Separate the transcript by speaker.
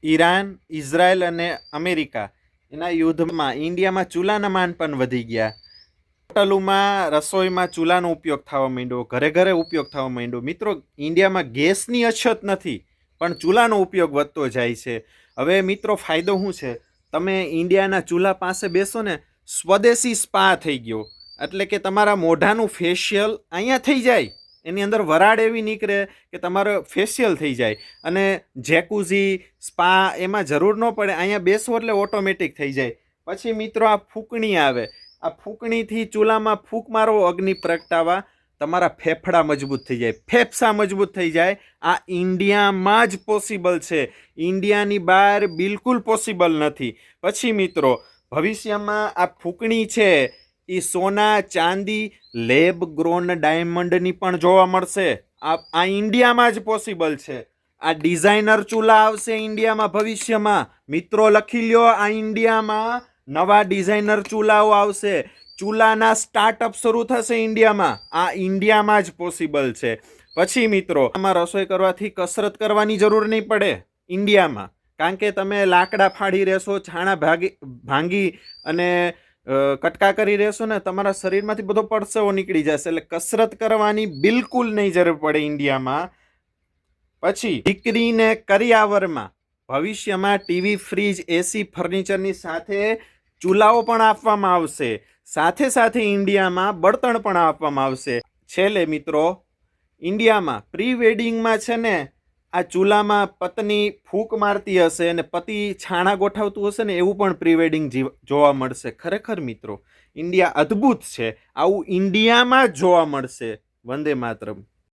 Speaker 1: Iran, Israel અને America એના યુદ્ધમાં ઇન્ડિયામાં ચૂલાના માન પણ વધી ગયા. હોટલોમાં રસોઈમાં ચૂલાનો ઉપયોગ થવા માંડ્યો, ઘરે ઘરે ઉપયોગ થવા માંડ્યો. મિત્રો, ઇન્ડિયામાં ગેસની અછત નથી, પણ ચૂલાનો ઉપયોગ વધતો જાય છે. હવે મિત્રો, ફાયદો શું છે? તમે ઇન્ડિયાના ચૂલા પાસે બેસો ને, સ્વદેશી સ્પા થઈ ગયો. એટલે કે તમારા મોઢાનું ફેશિયલ અહીંયા થઈ જાય. એની અંદર વરાળ એવી નીકળે કે તમારો ફેશિયલ થઈ જાય. અને જેકુઝી, સ્પા એમાં જરૂર ન પડે. અહીંયા બેસો એટલે ઓટોમેટિક થઈ જાય. પછી મિત્રો, આ ફૂંકણી આવે. આ ફૂંકણીથી ચૂલામાં ફૂંક મારો, અગ્નિ પ્રગટાવા, તમારા ફેફડા મજબૂત થઈ જાય, ફેફસા મજબૂત થઈ જાય. આ ઇન્ડિયામાં જ પોસિબલ છે, ઇન્ડિયાની બહાર બિલકુલ પોસિબલ નથી. પછી મિત્રો, ભવિષ્યમાં આ ફૂંકણી છે એ સોના, ચાંદી, લેબ ગ્રોન ડાયમંડની પણ જોવા મળશે. આ ઇન્ડિયામાં જ પોસિબલ છે. આ ડિઝાઇનર ચૂલા આવશે ઇન્ડિયામાં ભવિષ્યમાં. મિત્રો, લખી લ્યો, આ ઇન્ડિયામાં નવા ડિઝાઇનર ચૂલાઓ આવશે. ચૂલાના સ્ટાર્ટઅપ શરૂ થશે ઇન્ડિયામાં. આ ઇન્ડિયામાં જ પોસિબલ છે. પછી મિત્રો, આમાં રસોઈ કરવાથી કસરત કરવાની જરૂર નહીં પડે ઇન્ડિયામાં. કારણ કે તમે લાકડા ફાડી રહેશો, છાણા ભાંગી અને કટકા કરી રહેશો ને, તમારા શરીરમાંથી બધો પરસેવો નીકળી જશે. એટલે કસરત કરવાની બિલકુલ નહીં જરૂર પડે ઇન્ડિયામાં. પછી દીકરીને કરિયાવરમાં ભવિષ્યમાં ટીવી, ફ્રીજ, એસી, ફર્નિચરની સાથે ચૂલાઓ પણ આપવામાં આવશે. સાથે સાથે ઇન્ડિયામાં બળતણ પણ આપવામાં આવશે. છેલ્લે મિત્રો, ઇન્ડિયામાં પ્રી વેડિંગમાં છે ને, આ ચૂલામાં પત્ની ફૂંક મારતી હશે અને પતિ છાણા ગોઠવતું હશે ને, એવું પણ પ્રી વેડિંગ જોવા મળશે. ખરેખર મિત્રો, ઇન્ડિયા અદ્ભુત છે. આવું ઇન્ડિયામાં જ જોવા મળશે. વંદે માતરમ.